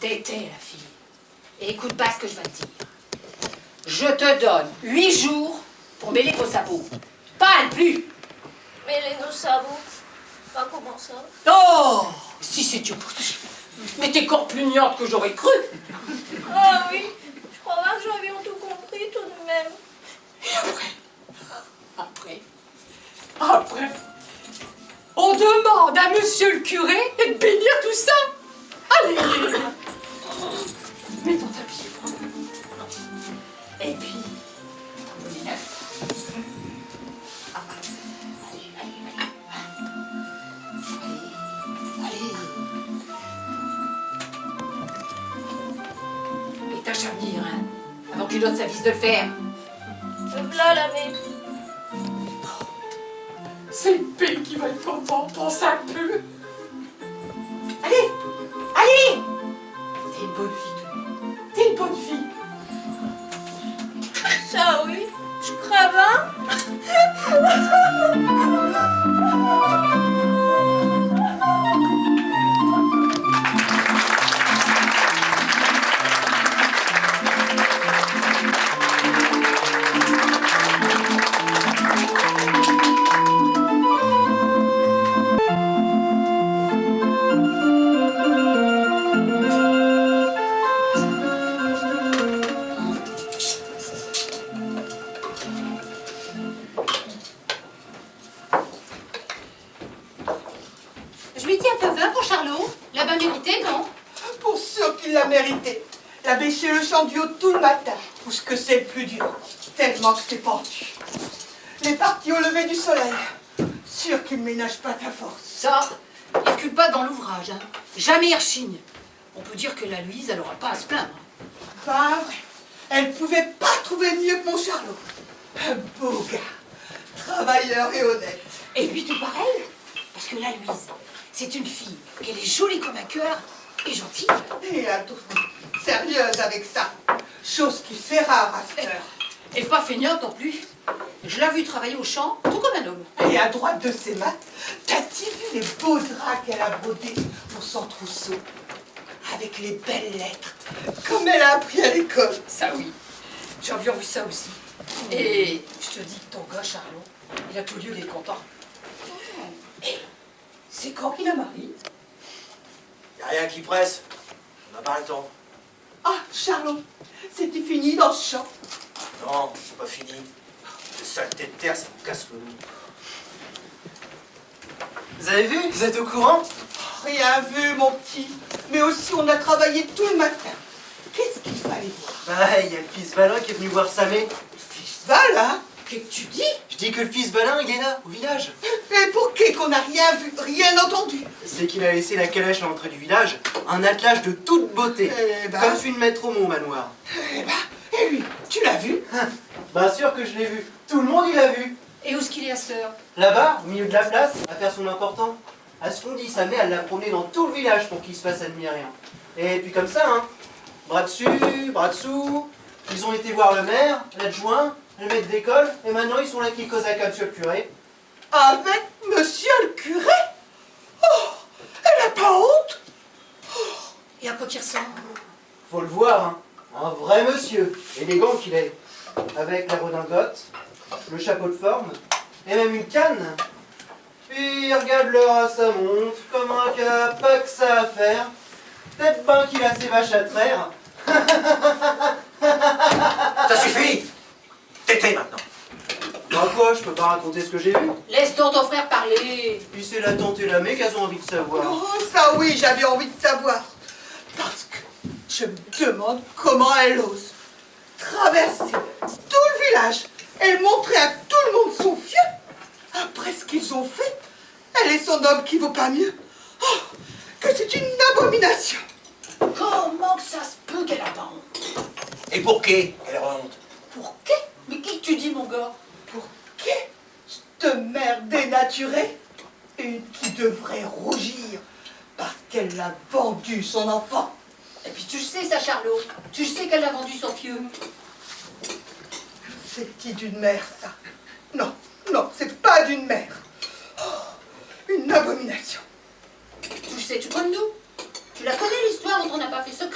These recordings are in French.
Tais-tais, la fille. Et écoute pas ce que je vais te dire. Je te donne 8 jours pour mêler vos sabots. Pas plus. Mêler nos sabots? Pas comment ça? Oh, si c'est Dieu pour toi. Mais t'es corpugnante que j'aurais cru. Ah oui, je crois pas que j'avions tout compris tout de même. Et après, on demande à monsieur le curé de bénir tout ça. Allez, mets ton tapis. Et puis, ton bonnet neuf. Allez. Et tâche à venir, hein, avant que l'autre s'avise de le faire. Voilà la mère. C'est le pays qui va être content, pense un peu. Allez, allez. T'es une bonne fille, toi. T'es une bonne fille. Ça oui, je crève, hein? Je lui dis un peu vin pour Charlot. La bien méritée, non? Pour sûr qu'il l'a mérité. La bêché le chant du haut tout le matin. Ou ce que c'est le plus dur. Tellement que c'est pentu. Les parties au lever du soleil. Sûr qu'il ne ménage pas ta force. Ça, il recule pas dans l'ouvrage, hein. Jamais il rechigne. On peut dire que la Louise, elle aura pas à se plaindre. Pas vrai. Elle pouvait pas trouver mieux que mon Charlot. Un beau gars. Travailleur et honnête. Et lui tout pareil. Parce que la Louise, c'est une fille qu'elle est jolie comme un cœur et gentille. Et tout sérieuse avec ça. Chose qui fait rare à cette heure. Et pas feignante non plus. Je l'ai vue travailler au champ, tout comme un homme. Et à droite de ses mains, t'as-tu vu les beaux draps qu'elle a brodés pour son trousseau? Avec les belles lettres, comme elle a appris à l'école. Ça oui, j'ai vu ça aussi. Et je te dis que ton gars, Charlot, il a tout lieu d'être content. Et c'est quand qu'il a marié? Y'a rien qui presse. On n'a pas le temps. Ah, Charlot, c'était fini dans ce champ. Non, c'est pas fini. Le saleté de terre, ça me casse le nez. Vous avez vu? Vous êtes au courant? Rien vu, mon petit. Mais aussi, on a travaillé tout le matin. Qu'est-ce qu'il fallait voir? Bah, il y a le fils Balin qui est venu voir sa mère. Fils Valin? Qu'est-ce que tu dis? Je dis que le fils Balin, il est là, au village. Et pour qu'est qu'on n'a rien vu, rien entendu? C'est qu'il a laissé la calèche à l'entrée du village, un attelage de toute beauté. Eh ben. Comme celui de Maître Homo au manoir. Eh ben, et lui, tu l'as vu? Bien sûr que je l'ai vu. Tout le monde, il l'a vu. Et où est-ce qu'il est à cette heure? Là-bas, au milieu de la place, à faire son important. À ce qu'on dit, sa mère, elle l'a promené dans tout le village pour qu'il se fasse admirer. Et puis comme ça, hein, bras dessus, bras dessous, ils ont été voir le maire, l'adjoint, le maître d'école, et maintenant ils sont là qui causent avec monsieur le curé. Avec monsieur le curé? Oh, elle n'a pas honte? Et à quoi qu'il ressemble? Faut le voir, hein, un vrai monsieur, élégant qu'il est, avec la redingote, le chapeau de forme, et même une canne. Puis il regarde l'heure à sa montre, comme un qui a pas que ça à faire. Peut-être ben qu'il a ses vaches à traire. Ça suffit! Tais-toi maintenant! Bah quoi, je peux pas raconter ce que j'ai vu. Laisse donc ton frère parler. Puis c'est la tante et la mère qu'elles ont envie de savoir. Oh, ça oui, j'avais envie de savoir. Parce que je me demande comment elle ose traverser tout le village et montrer à tout le monde son vieux. Après ce qu'ils ont fait, elle et son homme qui vaut pas mieux. Oh, que c'est une abomination. Comment que ça se peut qu'elle a pas honte? Et pour qui elle honte? Pour qui? Mais qui que tu dis, mon gars? Pour qui cette mère dénaturée? Une qui devrait rougir parce qu'elle a vendu son enfant. Et puis tu le sais, ça, Charlot. Tu sais qu'elle a vendu son vieux. C'est qui d'une mère, ça? Non, non, c'est pas d'une mère. Oh, une abomination. Tu le sais, tu comme nous. Tu la connais, l'histoire dont on n'a pas fait secret.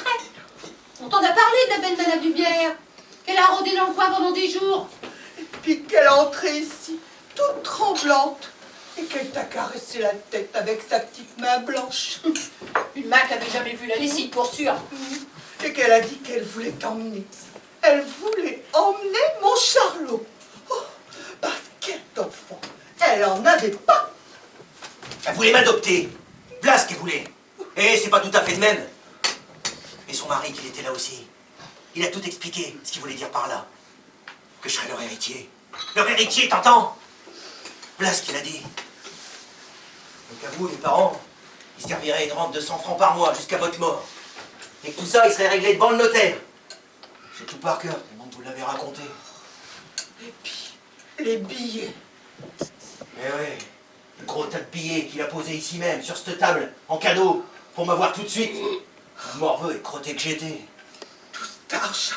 la belle Madame Dubière, qu'elle a rôdé dans le coin pendant des jours. Puis qu'elle est entrée ici, toute tremblante, et qu'elle t'a caressé la tête avec sa petite main blanche. Une main qui n'avait jamais vu la lessive, pour sûr. Et qu'elle a dit qu'elle voulait t'emmener. Elle voulait emmener mon Charlot. Oh, parce qu'elle d'enfant, elle en avait pas. Elle voulait m'adopter. Blas qu'elle voulait. Et c'est pas tout à fait de même. Et son mari, qu'il était là aussi. Il a tout expliqué, ce qu'il voulait dire par là. Que je serais leur héritier. Leur héritier, t'entends? Blas qu'il a dit. Donc à vous, les parents, il servirait une rente de 100 francs par mois jusqu'à votre mort. Et que tout ça, il serait réglé devant le notaire. J'ai tout par cœur, tellement que vous l'avez raconté. Et puis, les billets. Mais ouais, le gros tas de billets qu'il a posé ici même, sur cette table, en cadeau, pour m'avoir tout de suite. Un morveux et crotté que j'étais. Tout cet argent.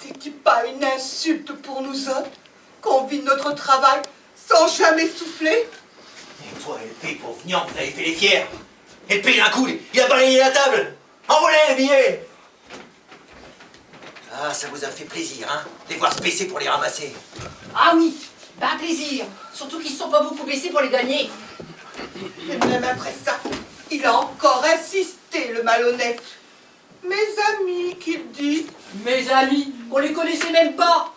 C'est-il pas une insulte pour nous autres, qu'on vit notre travail sans jamais souffler? Et toi, LP, pauvre gnanc, vous avez fait les fiers. LP, d'un coup, il a balayé la table. Envolez les billets. Ah, ça vous a fait plaisir, hein, de les voir se baisser pour les ramasser. Ah oui, ben plaisir. Surtout qu'ils ne sont pas beaucoup baissés pour les gagner. Et même après ça, il a encore insisté, le malhonnête. Mes amis, qu'il dit. Mes amis, on les connaissait même pas.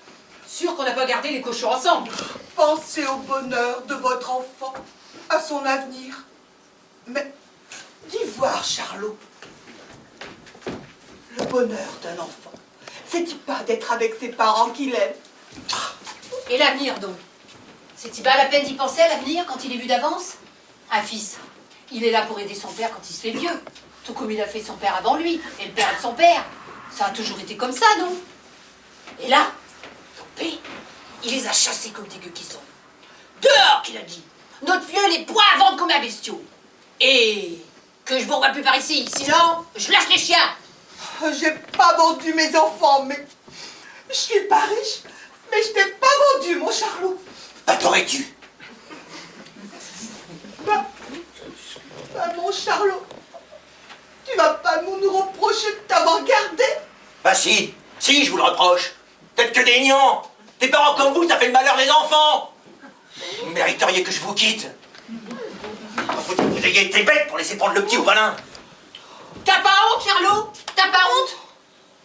Sûr qu'on n'a pas gardé les cochons ensemble. Pensez au bonheur de votre enfant, à son avenir. Mais, dis voir, Charlot. Le bonheur d'un enfant, c'est-il pas d'être avec ses parents qu'il aime? Et l'avenir donc? C'est-il pas la peine d'y penser à l'avenir quand il est vu d'avance? Un fils, il est là pour aider son père quand il se fait vieux. Tout comme il a fait son père avant lui, et le père de son père. Ça a toujours été comme ça, non? Et là, ton père, il les a chassés comme des gueux qui sont. Dehors, qu'il a dit. Notre vieux les poids à vendre comme un bestiau. Et que je vous revois plus par ici. Sinon, je lâche les chiens. J'ai pas vendu mes enfants, mais je suis pas riche, mais je t'ai pas vendu, mon Charlot. Bah, t'aurais-tu? Bah, mon Charlot, tu vas pas nous reprocher de t'avoir gardé? Bah si, je vous le reproche. Peut-être que des gnans. Des parents comme vous, ça fait le malheur des enfants. Vous mériteriez que je vous quitte. Faut que vous ayez été bête pour laisser prendre le petit au malin. T'as pas honte, Charlot? T'as pas honte?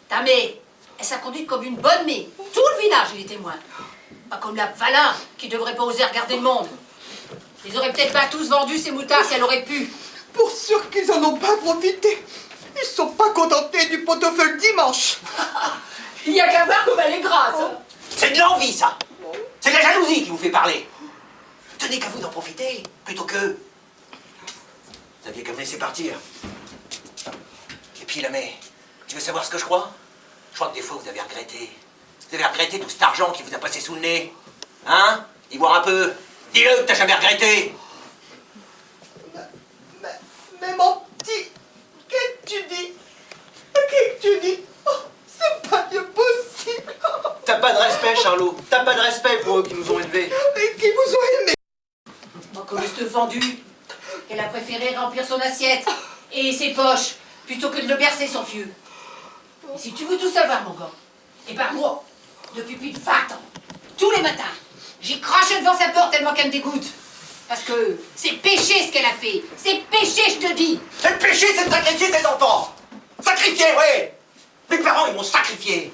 Ta mère, elle s'est conduite comme une bonne mère. Tout le village, il est témoin. Pas comme la Valin, qui devrait pas oser regarder le monde. Ils auraient peut-être pas tous vendu ces moutards si elle aurait pu. Pour sûr qu'ils en ont pas profité. Ils sont pas contentés du pot-au-feu le dimanche. Il y a qu'à voir comme elle est grasse. C'est de l'envie, ça. C'est de la jalousie qui vous fait parler. Tenez qu'à vous d'en profiter, plutôt que... Vous aviez qu'à me laisser partir. Et puis, la mère, tu veux savoir ce que je crois? Je crois que des fois, vous avez regretté. Vous avez regretté tout cet argent qui vous a passé sous le nez. Hein? Dis voir un peu. Dis-le que t'as jamais regretté. Mais mon petit, qu'est-ce que tu dis? Qu'est-ce que tu dis? Oh, c'est pas bien possible. T'as pas de respect, Charlot. T'as pas de respect pour eux qui nous ont élevés. Et qui vous ont aimé. Moi, comme je te vendu, qu'elle a préféré remplir son assiette et ses poches plutôt que de le bercer, son vieux. Et si tu veux tout savoir, mon gars, et par moi, depuis plus de 20 ans, tous les matins, j'y crache devant sa porte tellement qu'elle me dégoûte. Parce que c'est péché ce qu'elle a fait. C'est péché, je te dis. C'est le péché, c'est de sacrifier ses enfants. Sacrifier, oui. Mes parents, ils m'ont sacrifié.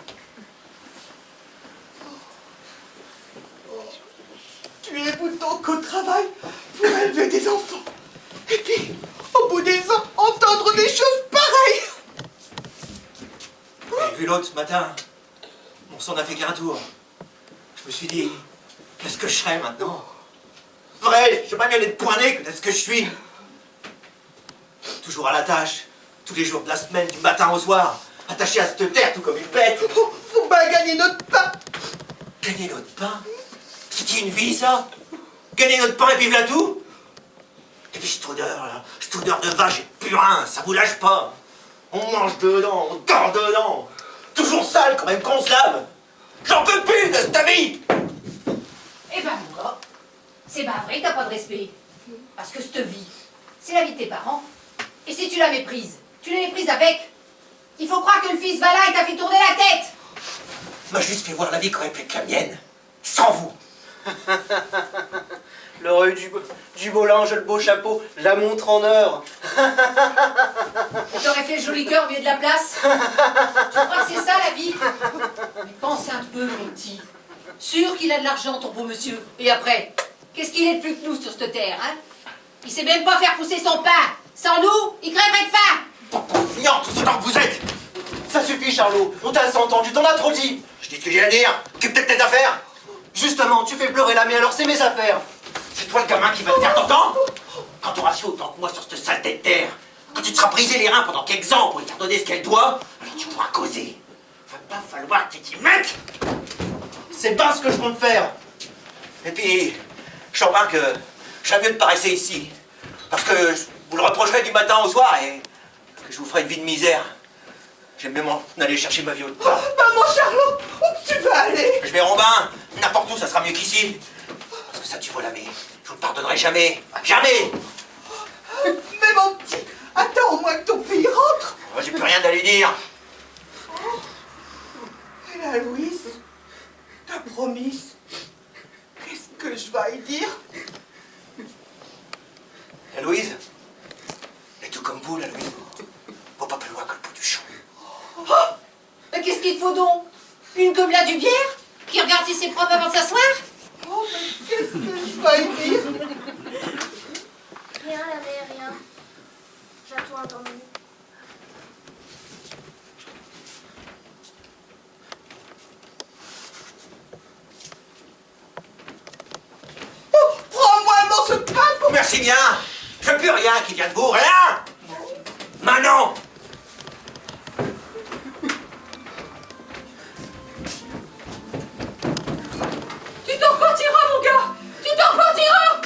Tuez-vous donc au travail pour élever des enfants. Et puis, au bout des ans, entendre des choses pareilles. J'ai vu l'autre ce matin. Mon sang n'a fait qu'un tour. Je me suis dit, qu'est-ce que je serais maintenant? Vrai, je sais pas mieux être pointé que d'être ce que je suis. Toujours à la tâche, tous les jours de la semaine, du matin au soir, attaché à cette terre tout comme une bête. Oh, faut bien gagner notre pain. Gagner notre pain? C'est une vie, ça? Gagner notre pain et puis voilà tout? Et puis cette odeur, là, cette odeur de vache et de purin, ça vous lâche pas. On mange dedans, on dort dedans. Toujours sale quand même qu'on se lave. J'en peux plus de cette vie. Eh ben, mon gars, c'est pas vrai que t'as pas de respect. Parce que cette vie, c'est la vie de tes parents. Et si tu la méprises avec, Il faut croire que le fils va là et t'a fait tourner la tête. M'a juste fait voir la vie qui aurait pu être la mienne. Sans vous. L'oreille du beau linge, le beau chapeau, la montre en or. Et t'aurais fait le joli cœur au milieu de la place. Tu crois que c'est ça la vie? Mais pense un peu, mon petit. Sûr qu'il a de l'argent, ton beau monsieur. Et après, qu'est-ce qu'il est de plus que nous sur cette terre, hein? Il sait même pas faire pousser son pain. Sans nous, il crèverait de faim. Feignant, tout ce temps que vous êtes. Ça suffit, Charlot. On t'a assez entendu, t'en as trop dit. Je dis ce que j'ai à dire. Occupe-toi de tes affaires. Justement, tu fais pleurer la mienne, alors c'est mes affaires. C'est toi le gamin qui va te faire t'entendre. Quand tu auras su autant que moi sur cette saleté de terre, quand tu te seras brisé les reins pendant quelques ans pour lui faire donner ce qu'elle doit, alors tu pourras causer. Va pas falloir que tu t'y mettes. C'est pas ce que je compte faire. Et puis, je sens bien que j'aime mieux de pas rester ici. Parce que je vous le reprocherai du matin au soir et que je vous ferai une vie de misère. J'aime bien m'en aller chercher ma vie autre part. Maman Charlot, où tu vas aller? Je vais Robin, n'importe où, ça sera mieux qu'ici. Parce que ça, tu vois la mais je vous le pardonnerai jamais. Jamais. Mais mon petit, attends au moins que ton pays rentre. Moi, j'ai plus rien à lui dire. Et la Louise, t'as promis. Qu'est-ce que je vais y dire? La Louise, elle est tout comme vous, la Louise. Va pas plus loin que le bout du champ. Oh, mais qu'est-ce qu'il te faut donc? Une gobelette du bière? Qui regarde si c'est propre avant de s'asseoir? Oh, mais qu'est-ce que je vais y dire? Rien, la mère, rien. J'attends un temps. Oh, prends-moi un morceau de pain pour... Merci bien. Je veux plus rien qui vient de vous, rien. Maintenant. Tu t'en repartiras, mon gars! Tu t'en repartiras!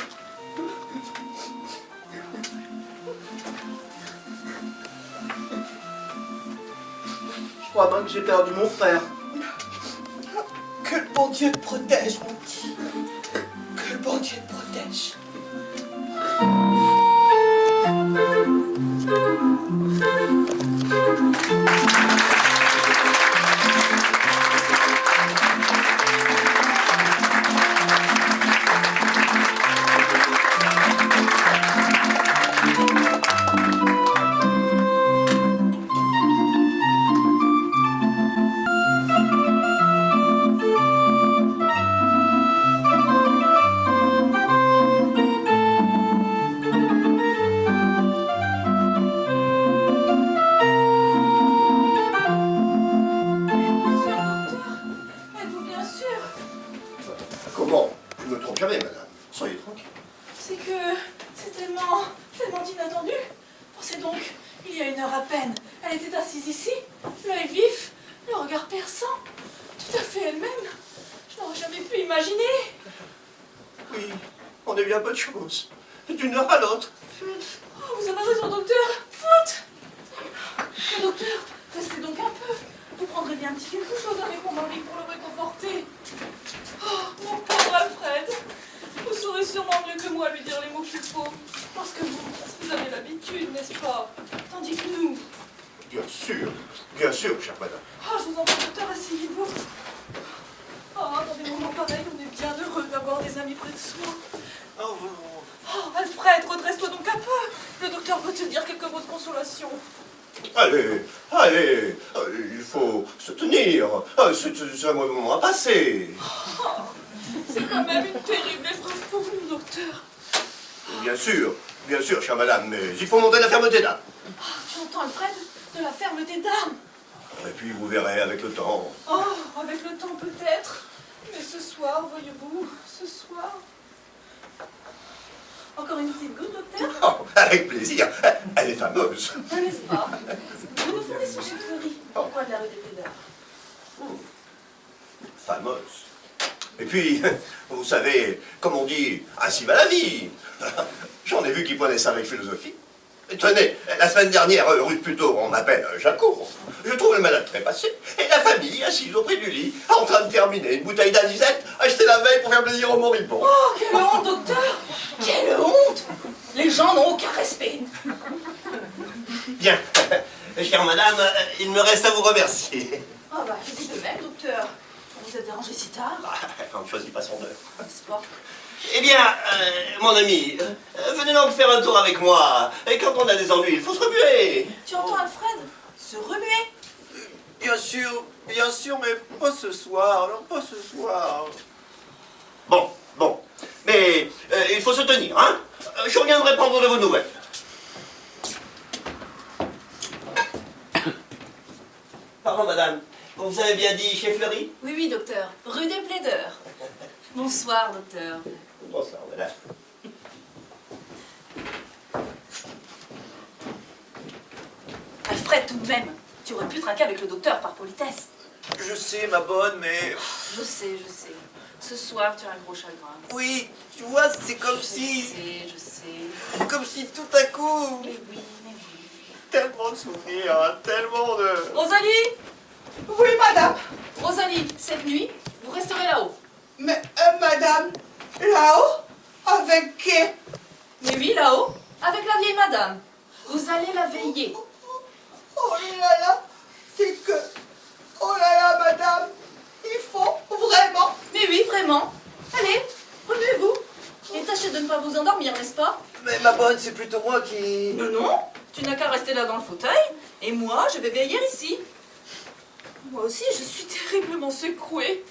Je crois bien que j'ai perdu mon frère. Que le bon Dieu te protège, mon petit. Que le bon Dieu te protège. Comment? Je ne me trompe jamais, madame. Soyez tranquille. C'est que c'est tellement inattendu. Pensez donc, il y a une heure à peine, elle était assise ici, l'œil vif, le regard perçant, tout à fait elle-même. Je n'aurais jamais pu imaginer. Oui, on est bien peu de choses. D'une heure à l'autre. Oh, vous avez raison, docteur. Faute. Mais docteur, restez donc un peu. Vous prendrez bien un petit quelque chose avec mon mari pour le réconforter. Oh, mon pauvre Alfred. Vous saurez sûrement mieux que moi lui dire les mots qu'il faut. Parce que vous avez l'habitude, n'est-ce pas? Tandis que nous... Bien sûr, chère madame. Ah, je vous en prie, docteur, asseyez-vous. Oh, dans des moments pareils, on est bien heureux d'avoir des amis près de soi. Oh, Alfred, redresse-toi donc un peu. Le docteur veut te dire quelques mots de consolation. Allez, il faut se tenir. C'est un moment à passer. Oh, c'est quand même une terrible épreuve pour nous, docteur. Bien sûr, chère madame, mais il faut montrer la fermeté d'âme. Ah, tu entends, Alfred? De la fermeté d'âme. Et puis vous verrez avec le temps. Oh, avec le temps peut-être. Mais ce soir, voyez-vous, ce soir... Encore une petite goutte, docteur? Oh, avec plaisir. Elle est fameuse. N'est-ce pas? Nous nous fournissons chez Fleury, au coin de la rue des Pédards. Fameuse. Et puis, vous savez, comme on dit, ainsi va la vie. J'en ai vu qui prenaient ça avec philosophie. Et tenez, la semaine dernière, rue de Puteaux, on m'appelle Jacob. Je trouve le malade très passé. Et la famille, assise auprès du lit, en train de terminer une bouteille d'anisette, achetée la veille pour faire plaisir aux moribonds. Oh, quelle honte, docteur! Quelle honte! Les gens n'ont aucun respect. Bien. chère madame, il me reste à vous remercier. Ah bah, je dis de même, docteur. On vous a dérangé si tard, On ne choisit pas son heure. n'est-ce pas? Eh bien, mon ami, venez donc faire un tour avec moi. Et quand on a des ennuis, il faut se remuer. Tu entends Alfred se remuer? Bien sûr, mais pas ce soir, non, pas ce soir. Bon, mais il faut se tenir, hein. Je reviendrai prendre de vos nouvelles. Pardon, madame, vous avez bien dit chez Fleury? Oui, oui, docteur. Rue des Plaideurs. Bonsoir, docteur. Bonsoir, madame. Alfred, tout de même, tu aurais pu traquer avec le docteur par politesse. Je sais, ma bonne, mais... Je sais. Ce soir, tu as un gros chagrin. Oui, tu vois, c'est comme Je si... sais. Comme si tout à coup... Mais oui. Tellement de souvenirs, hein, tellement de... Rosalie Oui, madame. Rosalie, cette nuit, vous resterez là-haut. Mais, madame, là-haut? Avec qui? Mais oui, là-haut, avec la vieille madame. Vous allez la veiller. Oh là là, c'est que... Oh là là, madame, il faut vraiment... Mais oui, vraiment. Allez, remuez-vous. Et tâchez de ne pas vous endormir, n'est-ce pas? Mais ma bonne, c'est plutôt moi qui... Non, tu n'as qu'à rester là dans le fauteuil, et moi, je vais veiller ici. Moi aussi, je suis terriblement secouée.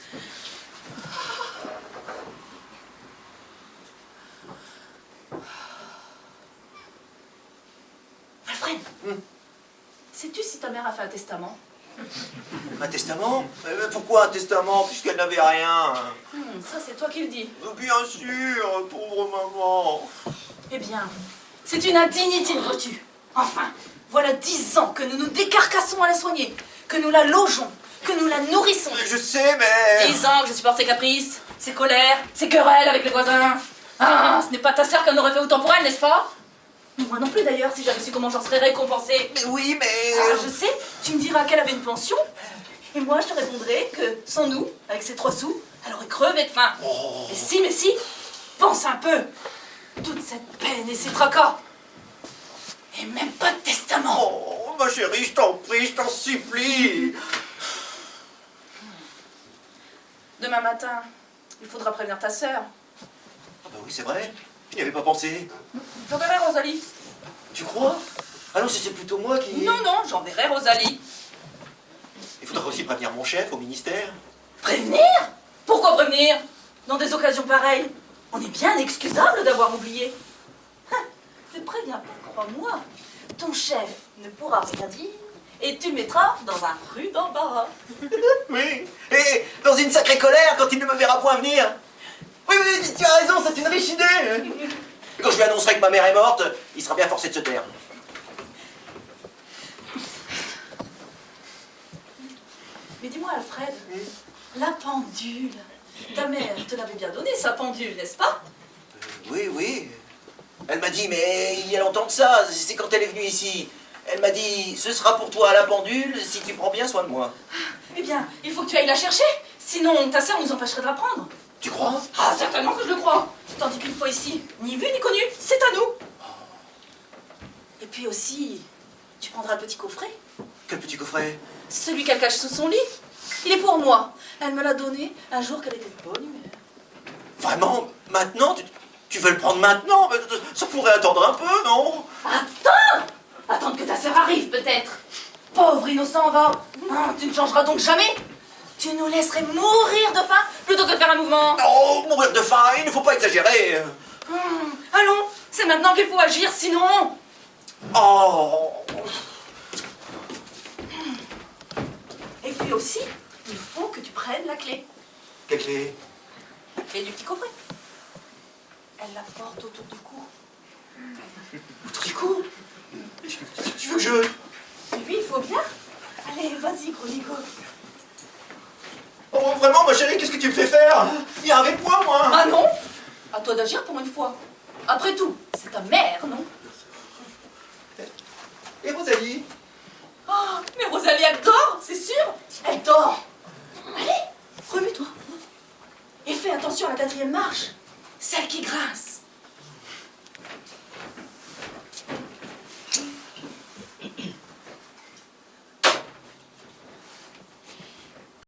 Alfred, sais-tu si ta mère a fait un testament? Un testament? Mais pourquoi un testament, puisqu'elle n'avait rien? Ça, c'est toi qui le dis. Bien sûr, pauvre maman. Eh bien, c'est une indignité de vertu. Enfin, voilà 10 ans que nous nous décarcassons à la soigner, que nous la logeons, que nous la nourrissons. Je sais, mais... 10 ans que je supporte ses caprices, ses colères, ses querelles avec les voisins. Ah, ce n'est pas ta sœur qui en aurait fait autant pour elle, n'est-ce pas? Moi non plus d'ailleurs, si j'avais su comment j'en serais récompensée. Mais oui, mais... Ah, je sais, tu me diras qu'elle avait une pension, et moi je te répondrai que sans nous, avec ses 3 sous, elle aurait crevé de faim. Mais si, pense un peu. Toute cette peine et ces tracas. Et même pas de testament. Oh, ma chérie, je t'en prie, je t'en supplie. Demain matin, il faudra prévenir ta sœur. Ah bah oui, c'est vrai, je n'y avais pas pensé. J'enverrai Rosalie. Tu crois? Ah non, c'est plutôt moi qui... Non, j'enverrai Rosalie. Il faudra aussi prévenir mon chef au ministère. Prévenir? Pourquoi prévenir? Dans des occasions pareilles, on est bien excusable d'avoir oublié. Ne préviens pas, crois-moi. Ton chef ne pourra rien dire et tu le mettras dans un rude embarras. Oui, et dans une sacrée colère quand il ne me verra point venir. Oui, tu as raison, c'est une riche idée. Quand je lui annoncerai que ma mère est morte, il sera bien forcé de se taire. Mais dis-moi, Alfred, la pendule, ta mère te l'avait bien donnée, sa pendule, n'est-ce pas? Oui. Elle m'a dit, mais il y a longtemps que ça, c'est quand elle est venue ici. Elle m'a dit, ce sera pour toi la pendule si tu prends bien soin de moi. Eh bien, il faut que tu ailles la chercher, sinon ta sœur nous empêcherait de la prendre. Tu crois? Ah, certainement que je le crois. Tandis qu'une fois ici, ni vu ni connu, c'est à nous. Et puis aussi, tu prendras le petit coffret. Quel petit coffret? Celui qu'elle cache sous son lit. Il est pour moi. Elle me l'a donné un jour qu'elle était de bonne humeur. Vraiment? Maintenant? Tu veux le prendre maintenant? Ça pourrait attendre un peu, non? Attendre que ta sœur arrive, peut-être. Pauvre innocent, va. Ah, tu ne changeras donc jamais. Tu nous laisserais mourir de faim plutôt que de faire un mouvement. Oh, mourir de faim, il ne faut pas exagérer. Allons, c'est maintenant qu'il faut agir, sinon... Oh. Et puis aussi, il faut que tu prennes la clé. Quelle clé? La clé du petit coffret. Elle la porte autour du cou. Autour du cou? Tu veux que je... Et puis, il faut bien. Allez, vas-y, gros Nico. Oh, vraiment, ma chérie, qu'est-ce que tu me fais faire? Viens avec moi, moi. Ah non? À toi d'agir pour une fois. Après tout, c'est ta mère, non? Et Rosalie? Oh, mais Rosalie, elle dort, c'est sûr? Elle dort. Allez, remue-toi. Et fais attention à la 4e marche. Celle qui grimpe.